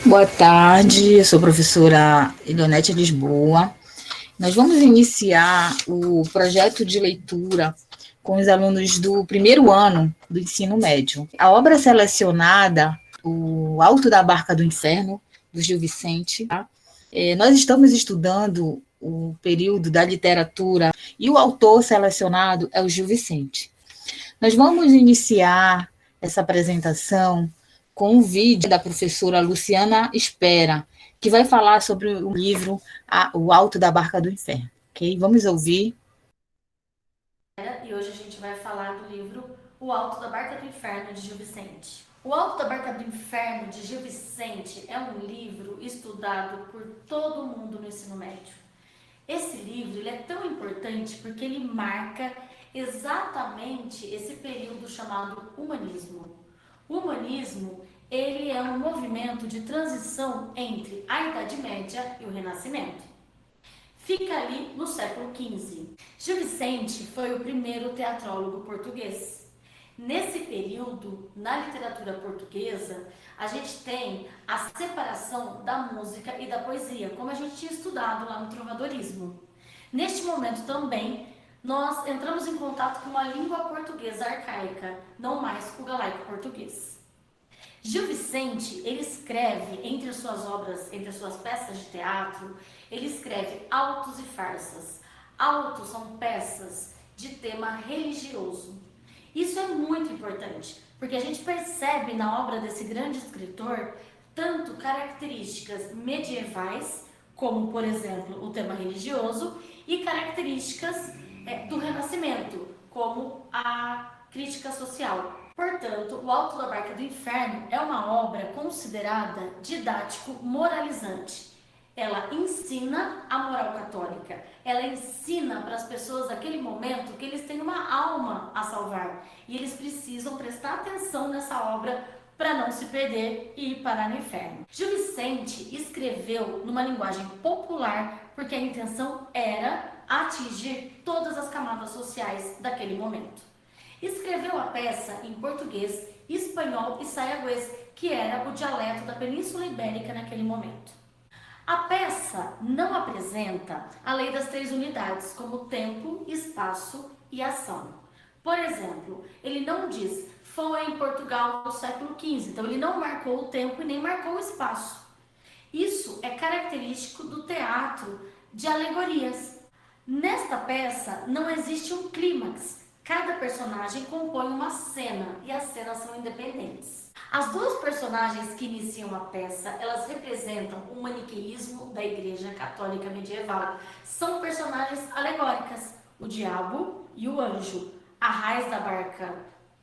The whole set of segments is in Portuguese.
Boa tarde, eu sou a professora Elionete Lisboa. Nós vamos iniciar o projeto de leitura com os alunos do primeiro ano do ensino médio. A obra selecionada, O Alto da Barca do Inferno, do Gil Vicente. Tá? Nós estamos estudando o período da literatura e o autor selecionado é o Gil Vicente. Nós vamos iniciar essa apresentação com um vídeo da professora Luciana Espera, que vai falar sobre o livro O Alto da Barca do Inferno. Ok? Vamos ouvir. E hoje a gente vai falar do livro O Alto da Barca do Inferno, de Gil Vicente. O Alto da Barca do Inferno, de Gil Vicente, é um livro estudado por todo mundo no ensino médio. Esse livro ele é tão importante porque ele marca exatamente esse período chamado humanismo. O humanismo ele é um movimento de transição entre a Idade Média e o Renascimento. Fica ali no século XV. Gil Vicente foi o primeiro teatrólogo português. Nesse período, na literatura portuguesa, a gente tem a separação da música e da poesia, como a gente tinha estudado lá no trovadorismo. Neste momento também, nós entramos em contato com uma língua portuguesa arcaica, não mais o galaico português. Gil Vicente, ele escreve entre suas obras, entre suas peças de teatro, ele escreve autos e farsas. Autos são peças de tema religioso. Isso é muito importante, porque a gente percebe na obra desse grande escritor tanto características medievais, como, por exemplo, o tema religioso, e características do Renascimento, como a crítica social. Portanto, O Alto da Barca do Inferno é uma obra considerada didático-moralizante. Ela ensina a moral católica, ela ensina para as pessoas naquele momento que eles têm uma alma a salvar e eles precisam prestar atenção nessa obra para não se perder e ir parar no inferno. Gil Vicente escreveu numa linguagem popular porque a intenção era atingir todas as camadas sociais daquele momento. Escreveu a peça em português, espanhol e sayaguês, que era o dialeto da Península Ibérica naquele momento. A peça não apresenta a lei das três unidades, como tempo, espaço e ação. Por exemplo, ele não diz foi em Portugal no século XV, então ele não marcou o tempo e nem marcou o espaço. Isso é característico do teatro de alegorias. Nesta peça não existe um clímax. Cada personagem compõe uma cena e as cenas são independentes. As duas personagens que iniciam a peça, elas representam o maniqueísmo da Igreja Católica Medieval. São personagens alegóricas, o diabo e o anjo, a raiz da barca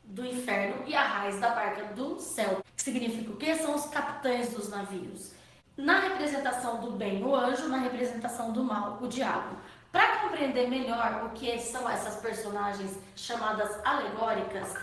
do inferno e a raiz da barca do céu. Que significa o quê? São os capitães dos navios. Na representação do bem, o anjo, na representação do mal, o diabo. Para compreender melhor o que são essas personagens chamadas alegóricas,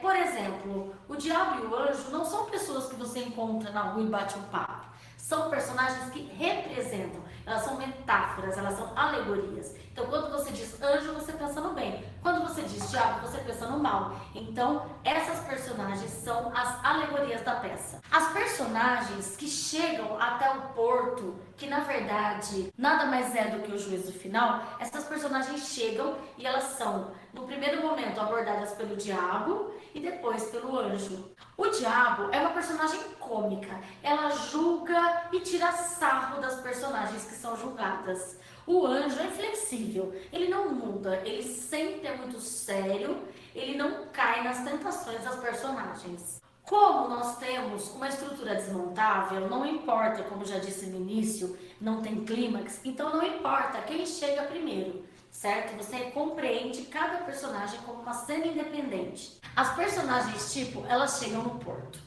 por exemplo, o diabo e o anjo não são pessoas que você encontra na rua e bate um papo. São personagens que representam, elas são metáforas, elas são alegorias. Então, quando você diz anjo, você pensa no bem. Quando você diz diabo, você pensa no mal. Então, essas personagens são as alegorias da peça. As personagens que chegam até o porto, que na verdade nada mais é do que o juízo final, essas personagens chegam e elas são, no primeiro momento, abordadas pelo diabo e depois pelo anjo. O diabo é uma personagem cômica, ela julga e tira sarro das personagens que são julgadas. O anjo é flexível, ele não muda, ele sempre é muito sério, ele não cai nas tentações das personagens. Como nós temos uma estrutura desmontável, não importa, como já disse no início, não tem clímax, então não importa quem chega primeiro, certo? Você compreende cada personagem como uma cena independente. As personagens tipo, elas chegam no porto.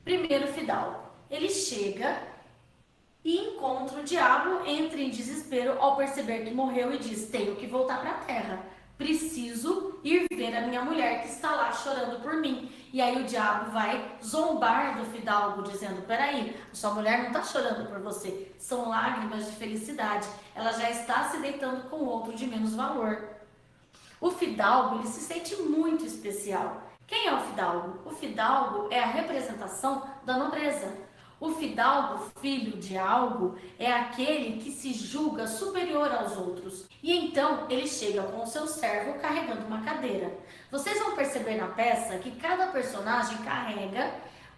Primeiro, Fidalgo. Ele chega e encontra o diabo, entra em desespero ao perceber que morreu e diz, tenho que voltar para a terra. Preciso ir ver a minha mulher que está lá chorando por mim. E aí o diabo vai zombar do Fidalgo, dizendo, peraí, sua mulher não está chorando por você, são lágrimas de felicidade, ela já está se deitando com outro de menos valor. O Fidalgo, ele se sente muito especial. Quem é o Fidalgo? O Fidalgo é a representação da nobreza. O fidalgo, filho de algo, é aquele que se julga superior aos outros. E então ele chega com o seu servo carregando uma cadeira. Vocês vão perceber na peça que cada personagem carrega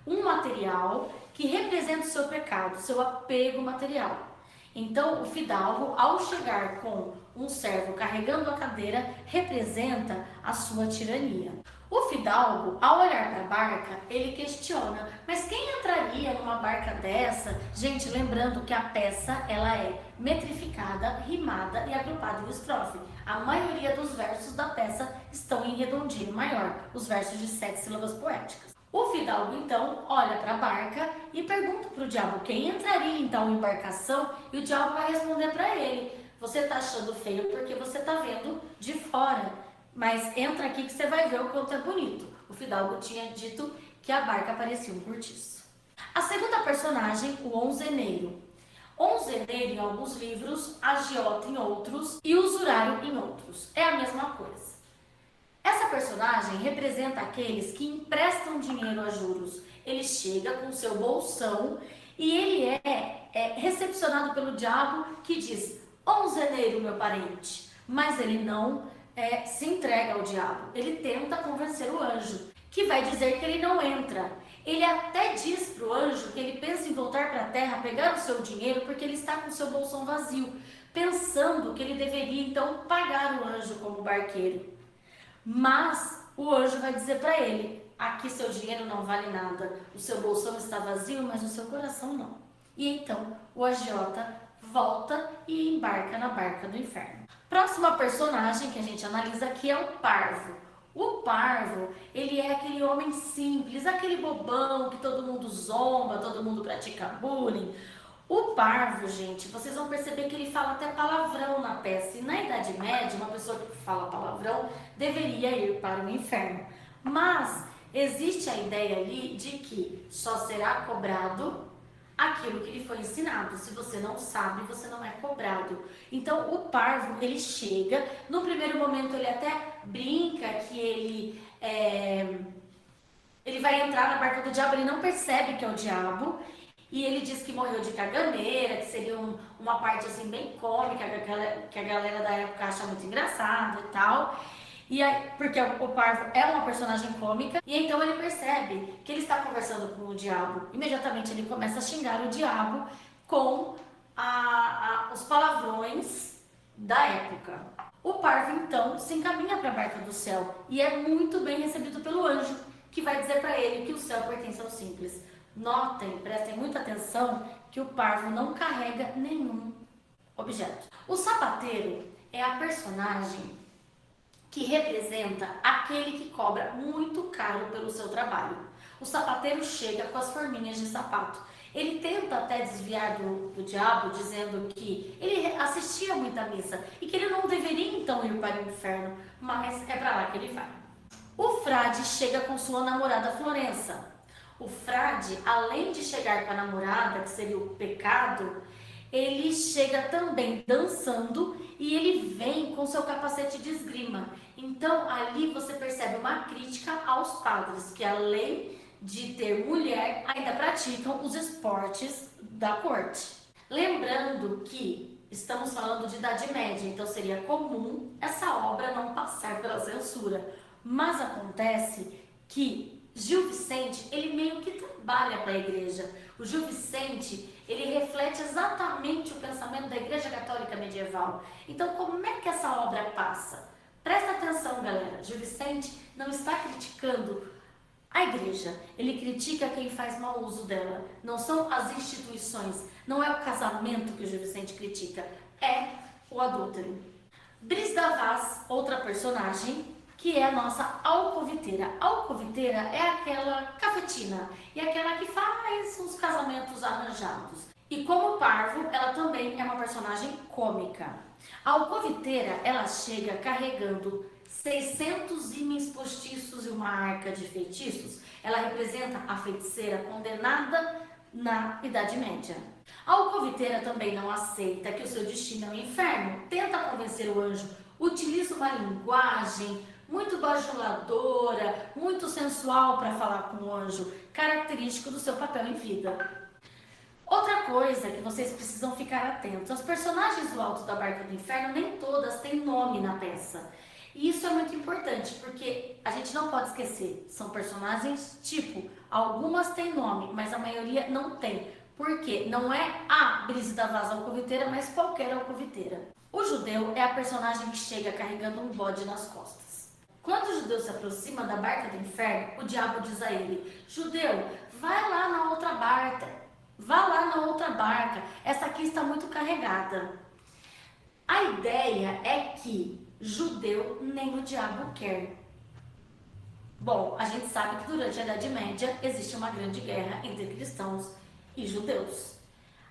um material que representa o seu pecado, seu apego material. Então, o fidalgo, ao chegar com um servo carregando a cadeira, representa a sua tirania. O fidalgo, ao olhar para a barca, ele questiona, mas quem entraria numa barca dessa? Gente, lembrando que a peça ela é metrificada, rimada e agrupada em estrofe. A maioria dos versos da peça estão em redondilho maior, os versos de 7 sílabas poéticas. O fidalgo, então, olha para a barca e pergunta para o diabo quem entraria em tal embarcação, e o diabo vai responder para ele: você está achando feio porque você está vendo de fora, mas entra aqui que você vai ver o quanto é bonito. O fidalgo tinha dito que a barca parecia um cortiço. A segunda personagem, o onzeneiro. Onzeneiro em alguns livros, agiota em outros e usurário em outros. É a mesma coisa. Essa personagem representa aqueles que emprestam dinheiro a juros. Ele chega com seu bolsão e ele é recepcionado pelo diabo, que diz: onzeneiro, meu parente. Mas ele não se entrega ao diabo. Ele tenta convencer o anjo, que vai dizer que ele não entra. Ele até diz para o anjo que ele pensa em voltar para a terra, pegar o seu dinheiro, porque ele está com o seu bolsão vazio, pensando que ele deveria então pagar o anjo como barqueiro. Mas o anjo vai dizer para ele: aqui seu dinheiro não vale nada, o seu bolsão está vazio, mas o seu coração não. E então o agiota volta e embarca na barca do inferno. Próxima personagem que a gente analisa aqui é o parvo. O parvo, ele é aquele homem simples, aquele bobão que todo mundo zomba, todo mundo pratica bullying. O parvo, gente, vocês vão perceber que ele fala até palavrão na peça. E na Idade Média, uma pessoa que fala palavrão deveria ir para o inferno. Mas existe a ideia ali de que só será cobrado aquilo que lhe foi ensinado. Se você não sabe, você não é cobrado. Então, o parvo, ele chega, no primeiro momento ele até brinca que ele vai entrar na barca do diabo, ele não percebe que é o diabo. E ele diz que morreu de caganeira, que seria uma parte assim bem cômica, que a galera da época acha muito engraçado e tal. E aí, porque o parvo é uma personagem cômica, e então ele percebe que ele está conversando com o diabo. Imediatamente ele começa a xingar o diabo com os palavrões da época. O parvo então se encaminha para a barca do céu e é muito bem recebido pelo anjo, que vai dizer para ele que o céu pertence ao simples. Notem, prestem muita atenção que o parvo não carrega nenhum objeto. O sapateiro é a personagem que representa aquele que cobra muito caro pelo seu trabalho. O sapateiro chega com as forminhas de sapato. Ele tenta até desviar do diabo, dizendo que ele assistia muita missa e que ele não deveria então ir para o inferno, mas é para lá que ele vai. O frade chega com sua namorada Florença. O frade, além de chegar com a namorada, que seria o pecado, ele chega também dançando e ele vem com seu capacete de esgrima. Então, ali você percebe uma crítica aos padres, que além de ter mulher, ainda praticam os esportes da corte. Lembrando que estamos falando de Idade Média, então seria comum essa obra não passar pela censura. Mas acontece que Gil Vicente, ele meio que trabalha para a igreja. O Gil Vicente, ele reflete exatamente o pensamento da Igreja Católica medieval. Então, como é que essa obra passa? Presta atenção, galera. Gil Vicente não está criticando a igreja. Ele critica quem faz mau uso dela. Não são as instituições. Não é o casamento que o Gil Vicente critica. É o adúltero. Brisda Vaz, outra personagem, que é a nossa alcoviteira. A alcoviteira é aquela cafetina e aquela que faz os casamentos arranjados. E como parvo, ela também é uma personagem cômica. A alcoviteira, ela chega carregando 600 ímãs postiços e uma arca de feitiços. Ela representa a feiticeira condenada na Idade Média. A alcoviteira também não aceita que o seu destino é o inferno. Tenta convencer o anjo, utiliza uma linguagem muito bajuladora, muito sensual para falar com o anjo, característico do seu papel em vida. Outra coisa que vocês precisam ficar atentos: as personagens do Alto da Barca do Inferno, nem todas têm nome na peça. E isso é muito importante, porque a gente não pode esquecer, são personagens tipo, algumas têm nome, mas a maioria não tem. Por quê? Não é a Brígida Vaz Alcoviteira, mas qualquer alcoviteira. O judeu é a personagem que chega carregando um bode nas costas. Quando o judeu se aproxima da barca do inferno, o diabo diz a ele: judeu, vai lá na outra barca, vá lá na outra barca, essa aqui está muito carregada. A ideia é que judeu nem o diabo quer. Bom, a gente sabe que durante a Idade Média existe uma grande guerra entre cristãos e judeus.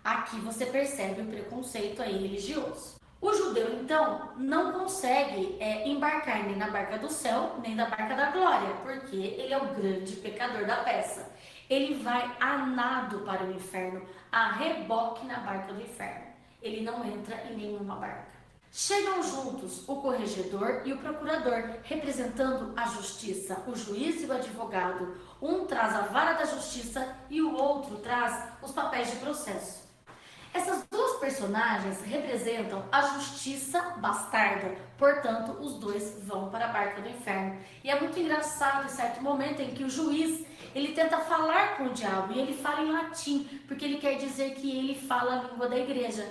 Aqui você percebe o preconceito aí religioso. O judeu, então, não consegue embarcar nem na barca do céu, nem na barca da glória, porque ele é o grande pecador da peça. Ele vai a nado para o inferno, a reboque na barca do inferno. Ele não entra em nenhuma barca. Chegam juntos o corregedor e o procurador, representando a justiça, o juiz e o advogado. Um traz a vara da justiça e o outro traz os papéis de processo. Essas duas personagens representam a justiça bastarda, portanto, os dois vão para a barca do inferno. E é muito engraçado em certo momento em que o juiz, ele tenta falar com o diabo e ele fala em latim, porque ele quer dizer que ele fala a língua da igreja.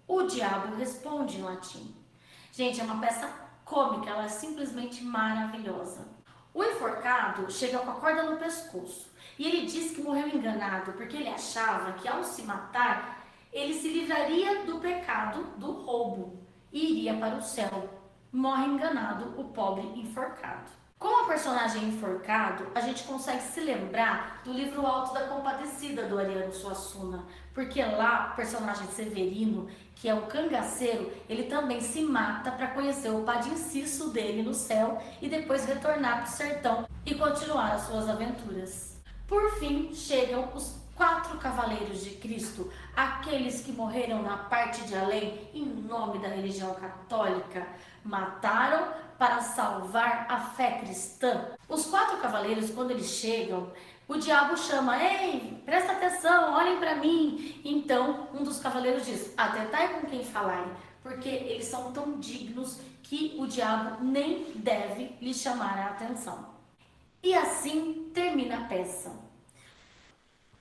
O diabo responde em latim. Gente, é uma peça cômica, ela é simplesmente maravilhosa. O enforcado chega com a corda no pescoço e ele diz que morreu enganado porque ele achava que ao se matar ele se livraria do pecado do roubo e iria para o céu. Morre enganado o pobre enforcado. Com o personagem enforcado, a gente consegue se lembrar do livro Alto da Compadecida, do Ariano Suassuna, porque lá o personagem Severino, que é o cangaceiro, ele também se mata para conhecer o padinciço dele no céu e depois retornar para o sertão e continuar as suas aventuras. Por fim, chegam os 4 cavaleiros de Cristo, aqueles que morreram na parte de além em nome da religião católica, mataram para salvar a fé cristã. Os 4 cavaleiros, quando eles chegam, o diabo chama: ei, presta atenção, olhem para mim. Então, um dos cavaleiros diz: atentai com quem falarem, porque eles são tão dignos que o diabo nem deve lhes chamar a atenção. E assim termina a peça.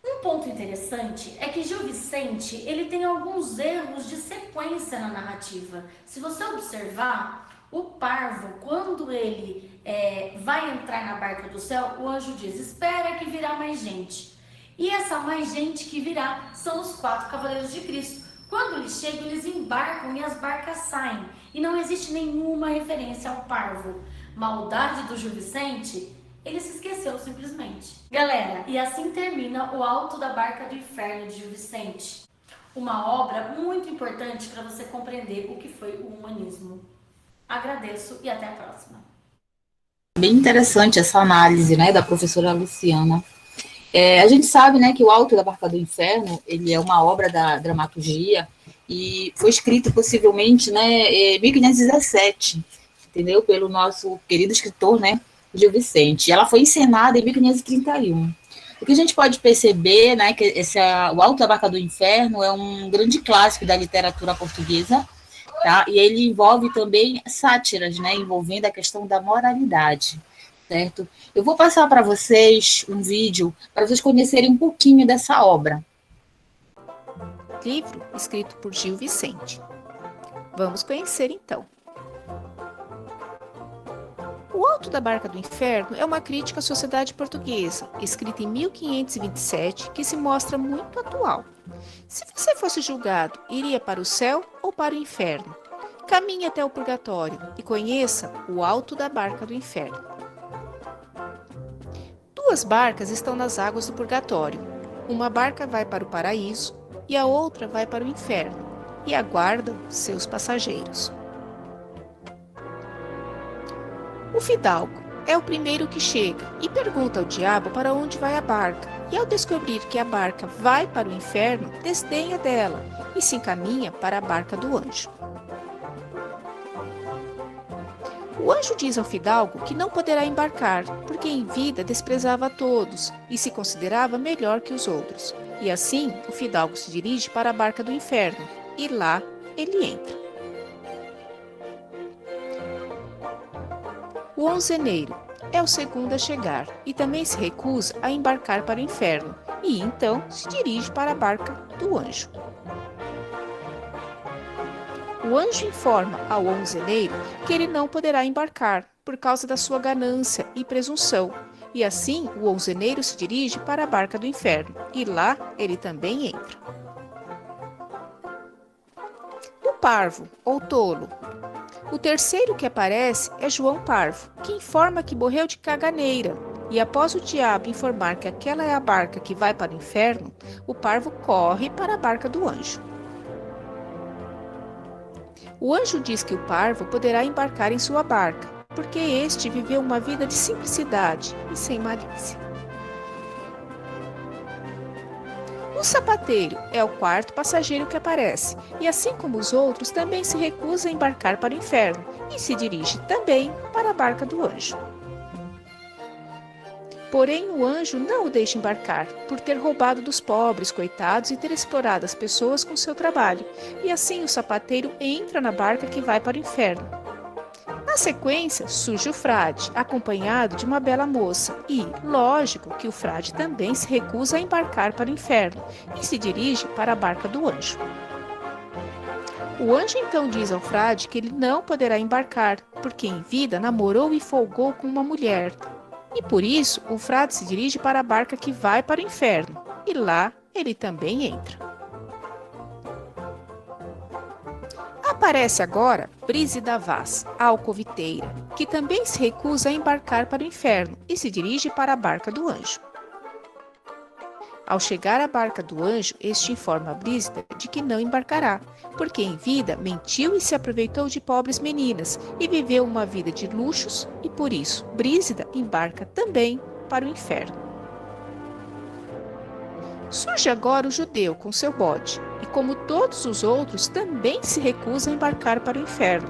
Um ponto interessante é que Gil Vicente ele tem alguns erros de sequência na narrativa. Se você observar, o parvo, quando ele vai entrar na barca do céu, o anjo diz: espera que virá mais gente. E essa mais gente que virá são os 4 cavaleiros de Cristo. Quando eles chegam, eles embarcam e as barcas saem. E não existe nenhuma referência ao parvo. Maldade do Gil Vicente? Ele se esqueceu simplesmente. Galera, e assim termina o Alto da Barca do Inferno de Gil Vicente. Uma obra muito importante para você compreender o que foi o humanismo. Agradeço e até a próxima. Bem interessante essa análise, né, da professora Luciana. A gente sabe, né, que o Alto da Barca do Inferno, ele é uma obra da dramaturgia e foi escrito possivelmente, né, em 1517, entendeu? Pelo nosso querido escritor, né, Gil Vicente. Ela foi encenada em 1531. O que a gente pode perceber, né, que o Alto da Barca do Inferno é um grande clássico da literatura portuguesa, tá? E ele envolve também sátiras, né, envolvendo a questão da moralidade, certo? Eu vou passar para vocês um vídeo para vocês conhecerem um pouquinho dessa obra. Livro escrito por Gil Vicente. Vamos conhecer então. O Alto da Barca do Inferno é uma crítica à sociedade portuguesa, escrita em 1527, que se mostra muito atual. Se você fosse julgado, iria para o céu ou para o inferno? Caminhe até o purgatório e conheça o Alto da Barca do Inferno. 2 barcas estão nas águas do purgatório. Uma barca vai para o paraíso e a outra vai para o inferno e aguardam seus passageiros. O fidalgo é o primeiro que chega e pergunta ao diabo para onde vai a barca, e ao descobrir que a barca vai para o inferno, desdenha dela e se encaminha para a barca do anjo. O anjo diz ao fidalgo que não poderá embarcar, porque em vida desprezava a todos e se considerava melhor que os outros. E assim, o fidalgo se dirige para a barca do inferno, e lá ele entra. O onzeneiro é o segundo a chegar e também se recusa a embarcar para o inferno, e então se dirige para a barca do anjo. O anjo informa ao onzeneiro que ele não poderá embarcar por causa da sua ganância e presunção, e assim o onzeneiro se dirige para a barca do inferno, e lá ele também entra. O parvo, ou tolo. O terceiro que aparece é João Parvo, que informa que morreu de caganeira, e após o diabo informar que aquela é a barca que vai para o inferno, o parvo corre para a barca do anjo. O anjo diz que o parvo poderá embarcar em sua barca, porque este viveu uma vida de simplicidade e sem malícia. O sapateiro é o quarto passageiro que aparece, e assim como os outros, também se recusa a embarcar para o inferno e se dirige também para a barca do anjo. Porém, o anjo não o deixa embarcar, por ter roubado dos pobres, coitados, e ter explorado as pessoas com seu trabalho, e assim o sapateiro entra na barca que vai para o inferno. Na sequência, surge o frade, acompanhado de uma bela moça, e, lógico, que o frade também se recusa a embarcar para o inferno, e se dirige para a barca do anjo. O anjo então diz ao frade que ele não poderá embarcar, porque em vida namorou e folgou com uma mulher, e por isso o frade se dirige para a barca que vai para o inferno, e lá ele também entra. Aparece agora Brígida Vaz, a alcoviteira, que também se recusa a embarcar para o inferno e se dirige para a barca do anjo. Ao chegar à barca do anjo, este informa a Brígida de que não embarcará, porque em vida mentiu e se aproveitou de pobres meninas e viveu uma vida de luxos, e por isso Brígida embarca também para o inferno. Surge agora o judeu com seu bode, e como todos os outros, também se recusa a embarcar para o inferno.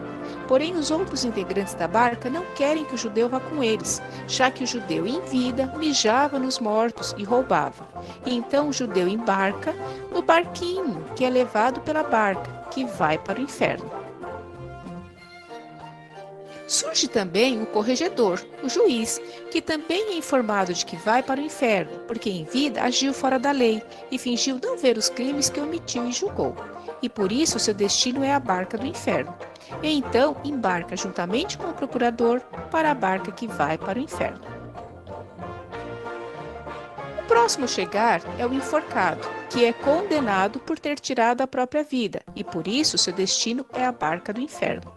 Porém, os outros integrantes da barca não querem que o judeu vá com eles, já que o judeu em vida mijava nos mortos e roubava. E então o judeu embarca no barquinho que é levado pela barca, que vai para o inferno. Surge também o corregedor, o juiz, que também é informado de que vai para o inferno, porque em vida agiu fora da lei e fingiu não ver os crimes que omitiu e julgou. E por isso seu destino é a barca do inferno. E então embarca juntamente com o procurador para a barca que vai para o inferno. O próximo a chegar é o enforcado, que é condenado por ter tirado a própria vida, e por isso seu destino é a barca do inferno.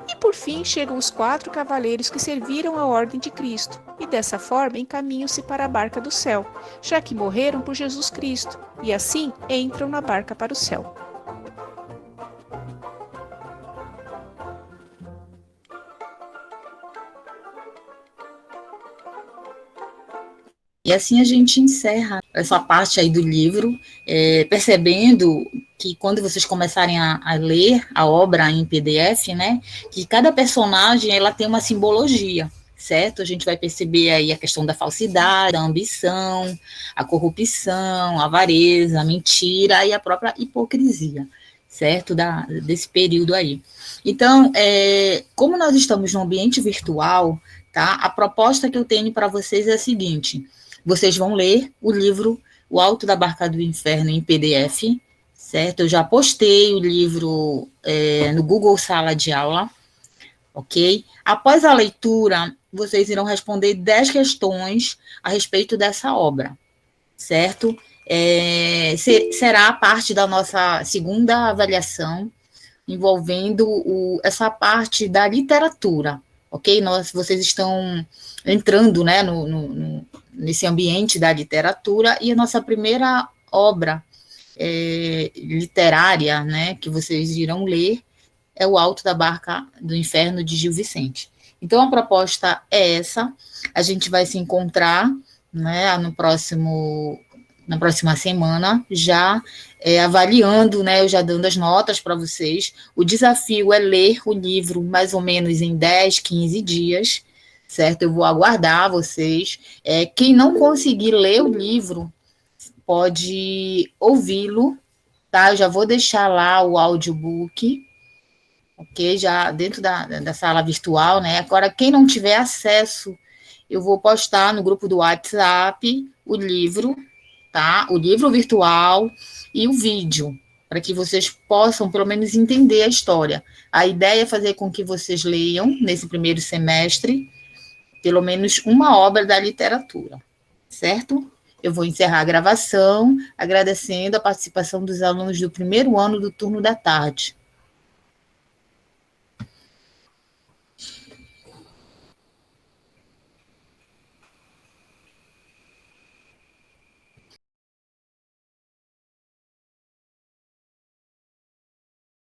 E por fim chegam os 4 cavaleiros que serviram a ordem de Cristo, e dessa forma encaminham-se para a barca do céu, já que morreram por Jesus Cristo, e assim entram na barca para o céu. E assim a gente encerra essa parte aí do livro, percebendo que quando vocês começarem a ler a obra em PDF, né, que cada personagem ela tem uma simbologia, certo? A gente vai perceber aí a questão da falsidade, da ambição, a corrupção, a avareza, a mentira e a própria hipocrisia, certo? Desse período aí. Então, como nós estamos num ambiente virtual, tá? A proposta que eu tenho para vocês é a seguinte: vocês vão ler o livro O Alto da Barca do Inferno em PDF, certo? Eu já postei o livro no Google Sala de Aula, ok? Após a leitura, vocês irão responder 10 questões a respeito dessa obra, certo? Será a parte da nossa segunda avaliação, envolvendo essa parte da literatura, ok? Vocês estão entrando, né, nesse ambiente da literatura, e a nossa primeira obra literária, né, que vocês irão ler é O Alto da Barca do Inferno, de Gil Vicente. Então, a proposta é essa. A gente vai se encontrar, né, na próxima semana, já avaliando, né, eu já dando as notas para vocês. O desafio é ler o livro mais ou menos em 10, 15 dias, certo? Eu vou aguardar vocês. Quem não conseguir ler o livro, pode ouvi-lo, tá? Eu já vou deixar lá o audiobook, ok? Já dentro da sala virtual, né? Agora, quem não tiver acesso, eu vou postar no grupo do WhatsApp o livro, tá? O livro virtual e o vídeo, para que vocês possam, pelo menos, entender a história. A ideia é fazer com que vocês leiam, nesse primeiro semestre, pelo menos uma obra da literatura, certo? Eu vou encerrar a gravação, agradecendo a participação dos alunos do primeiro ano do turno da tarde.